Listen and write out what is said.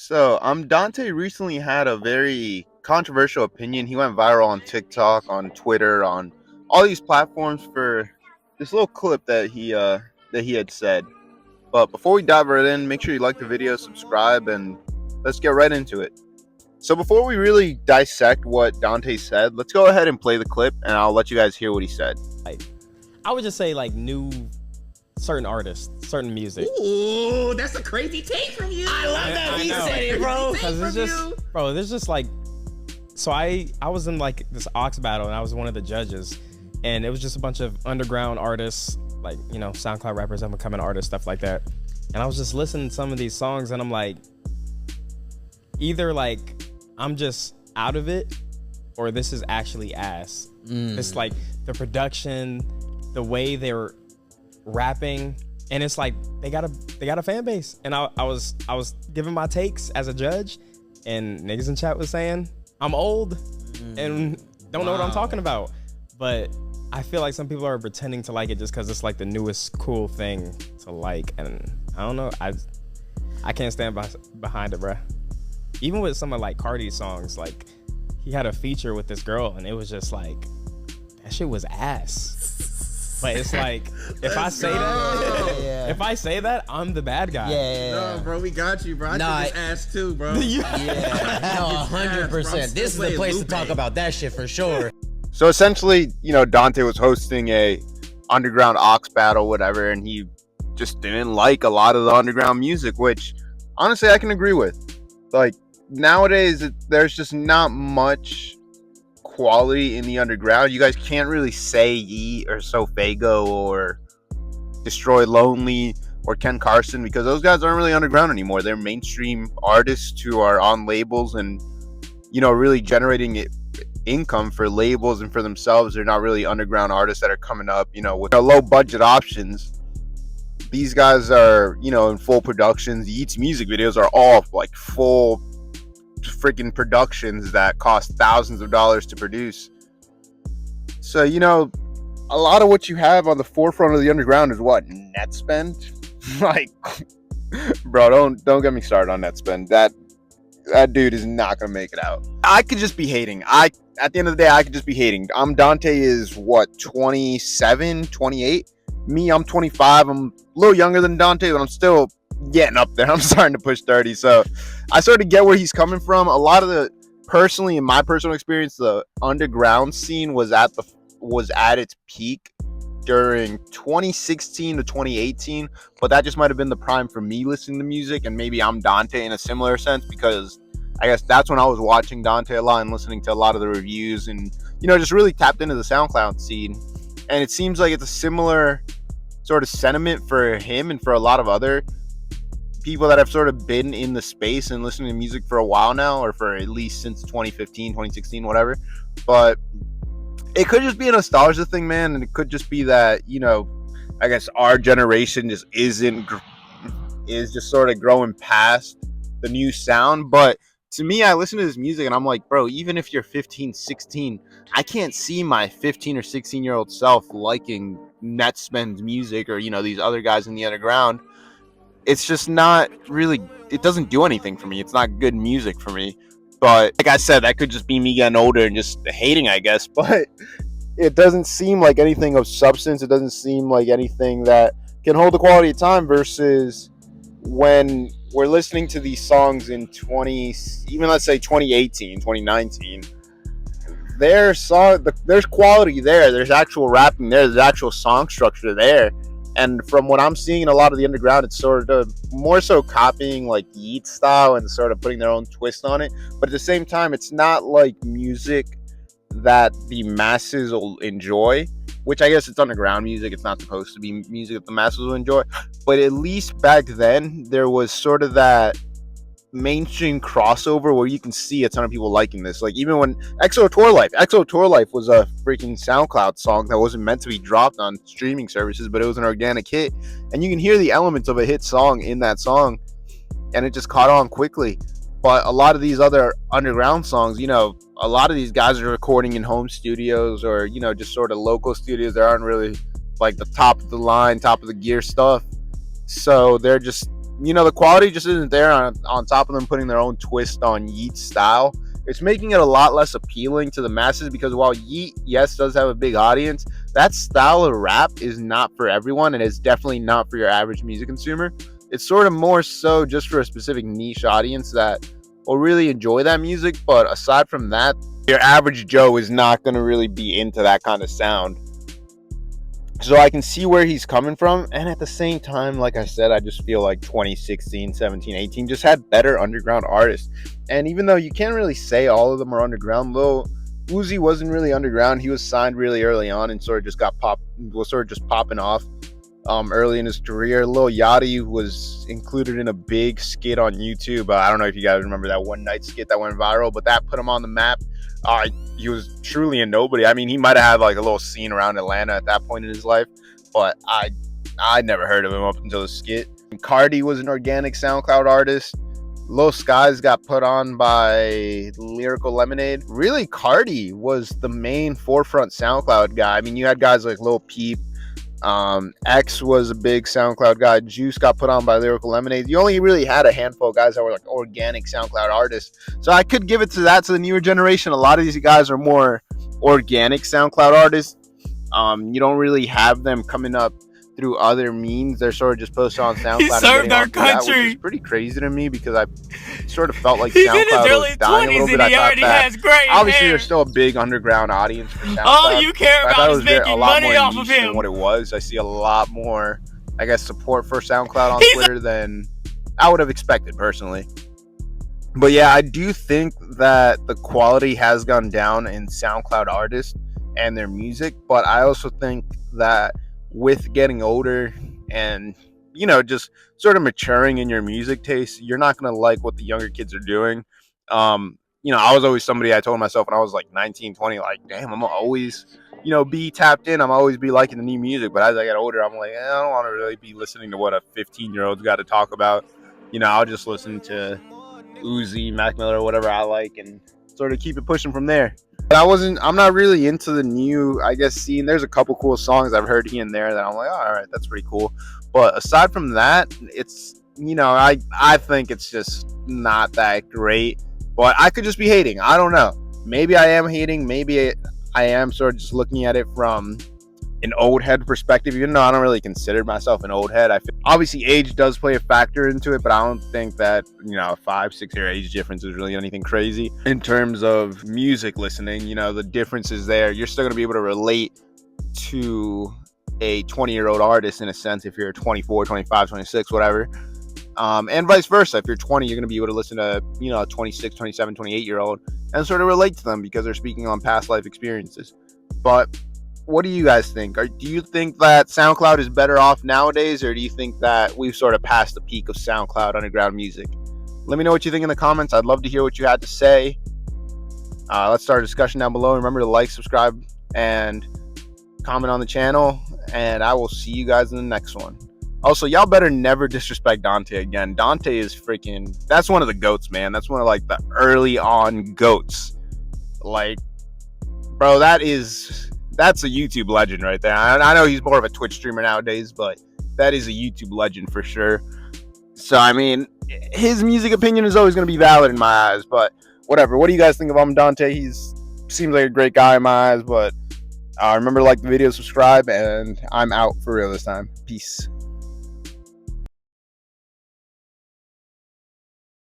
So, Dante recently had a very controversial opinion. He went viral on TikTok, on Twitter, on all these platforms for this little clip that he had said. But before we dive right in, make sure you like the video, subscribe, and let's get right into it. So, before we really dissect what Dante said, let's go ahead and play the clip, and I'll let you guys hear what he said. I would just say new certain artists, certain music. Ooh, that's a crazy take from you. I love that he said it, bro. Because it's just, bro, there's just so I was in this aux battle and I was one of the judges, and it was just a bunch of underground artists, SoundCloud rappers, up and coming artists, stuff like that. And I was just listening to some of these songs, and I'm like, either I'm just out of it, or this is actually ass. It's the production, the way they're rapping, and it's they got a fan base. And I was giving my takes as a judge, and niggas in chat was saying I'm old and don't know what I'm talking about. But I feel like some people are pretending to like it just because it's the newest cool thing to like, and I don't know. I can't stand behind it, bruh. Even with some of Cardi's songs, he had a feature with this girl, and it was just that shit was ass. But it's if I say that, if I say that, I'm the bad guy. No, bro, we got you, bro. I think it's ass too, bro. No, 100%. This is the place to talk about that shit for sure. So essentially, Dante was hosting a underground aux battle, whatever, and he just didn't like a lot of the underground music, which honestly I can agree with. Nowadays, there's just not much quality in the underground. You guys can't really say Yee or Sofago or Destroy Lonely or Ken Carson, because those guys aren't really underground anymore. They're mainstream artists who are on labels and really generating income for labels and for themselves. They're not really underground artists that are coming up with low budget options. These guys are in full productions. Yeet's music videos are all full freaking productions that cost thousands of dollars to produce. So a lot of what you have on the forefront of the underground is what? Net spend. Bro, don't get me started on net spend. That dude is not gonna make it out. I could just be hating. At the end of the day, I could just be hating. Dante is what, 27, 28? Me, I'm 25. I'm a little younger than Dante, but I'm still getting up there. I'm starting to push 30, so I sort of get where he's coming from. A lot of in my personal experience, the underground scene was at its peak during 2016 to 2018, but that just might have been the prime for me listening to music, and maybe I'm Dante in a similar sense, because I guess that's when I was watching Dante a lot and listening to a lot of the reviews, and just really tapped into the SoundCloud scene. And it seems like it's a similar sort of sentiment for him and for a lot of other people that have sort of been in the space and listening to music for a while now, or for at least since 2015, 2016, whatever. But it could just be a nostalgia thing, man. And it could just be that, I guess our generation just is just sort of growing past the new sound. But to me, I listen to this music and I'm like, bro, even if you're 15, 16, I can't see my 15 or 16-year-old self liking Net Spend's music or, these other guys in the underground. It's just not really, it doesn't do anything for me. It's not good music for me. But like I said, that could just be me getting older and just hating, I guess. But it doesn't seem like anything of substance. It doesn't seem like anything that can hold the quality of time, versus when we're listening to these songs in let's say 2018, 2019. There's quality there. There's actual rapping there. There's actual song structure there. And from what I'm seeing in a lot of the underground, it's sort of more so copying Yeet style and sort of putting their own twist on it. But at the same time, it's not music that the masses will enjoy, which I guess it's underground music. It's not supposed to be music that the masses will enjoy. But at least back then, there was sort of that mainstream crossover where you can see a ton of people liking this. Even when EXO Tour Life was a freaking SoundCloud song that wasn't meant to be dropped on streaming services, but it was an organic hit, and you can hear the elements of a hit song in that song, and it just caught on quickly. But a lot of these other underground songs, a lot of these guys are recording in home studios or just sort of local studios. There aren't really the top of the line, top of the gear stuff, so they're just the quality just isn't there on top of them putting their own twist on Yeet's style. It's making it a lot less appealing to the masses because while Yeet, yes, does have a big audience, that style of rap is not for everyone, and it's definitely not for your average music consumer. It's sort of more so just for a specific niche audience that will really enjoy that music. But aside from that, your average Joe is not going to really be into that kind of sound. So I can see where he's coming from. And at the same time, like I said, I just feel like 2016, 17, 18 just had better underground artists. And even though you can't really say all of them are underground, Lil Uzi wasn't really underground. He was signed really early on and sort of just popping off early in his career. Lil Yachty was included in a big skit on YouTube. I don't know if you guys remember that one night skit that went viral, but that put him on the map. He was truly a nobody. I mean, he might have had like a little scene around Atlanta at that point in his life, but I never heard of him up until the skit. Cardi was an organic SoundCloud artist. Lil Skies got put on by Lyrical Lemonade. Really, Cardi was the main forefront SoundCloud guy. I mean, you had guys like Lil Peep. X was a big SoundCloud guy. Juice got put on by Lyrical Lemonade. You only really had a handful of guys that were like organic SoundCloud artists. So I could give it to the newer generation. A lot of these guys are more organic SoundCloud artists. You don't really have them coming up through other means. They're sort of just posted on SoundCloud. He served our country. That, which is pretty crazy to me because I sort of felt like SoundCloud was dying a little bit. I thought that obviously there's still a big underground audience for SoundCloud. All you care about is making money off of him. Than what it was. I see a lot more, I guess, support for SoundCloud on Twitter than I would have expected personally. But yeah, I do think that the quality has gone down in SoundCloud artists and their music, but I also think that with getting older and just sort of maturing in your music taste, you're not going to like what the younger kids are doing. I was always somebody, I told myself when I was like 19, 20, like, damn, I'm always, be tapped in. I'm always be liking the new music. But as I get older, I'm like, I don't want to really be listening to what a 15-year-old's got to talk about. I'll just listen to Uzi, Mac Miller, whatever I like, and sort of keep it pushing from there. But I'm not really into the new, I guess, scene. There's a couple cool songs I've heard here and there that I'm like, oh, all right, that's pretty cool. But aside from that, it's, I think it's just not that great. But I could just be hating. I don't know. Maybe I am hating. Maybe I am sort of just looking at it from an old head perspective, even though I don't really consider myself an old head. Obviously age does play a factor into it, but I don't think that 5-6 year age difference is really anything crazy in terms of music listening. The difference is there. You're still going to be able to relate to a 20-year-old artist in a sense if you're 24, 25, 26, whatever, and vice versa. If you're 20, you're going to be able to listen to a 26, 27, 28-year-old and sort of relate to them because they're speaking on past life experiences. But what do you guys think? Do you think that SoundCloud is better off nowadays, or do you think that we've sort of passed the peak of SoundCloud underground music? Let me know what you think in the comments. I'd love to hear what you had to say. Let's start a discussion down below. Remember to like, subscribe, and comment on the channel, and I will see you guys in the next one. Also, y'all better never disrespect Dante again. Dante is freaking, that's one of the GOATs, man. That's one of like the early on GOATs. Like, bro, that's a YouTube legend right there. I know he's more of a Twitch streamer nowadays, but that is a YouTube legend for sure. So, I mean, his music opinion is always going to be valid in my eyes, but whatever. What do you guys think of ImDontai? He seems like a great guy in my eyes, but remember to like the video, subscribe, and I'm out for real this time. Peace.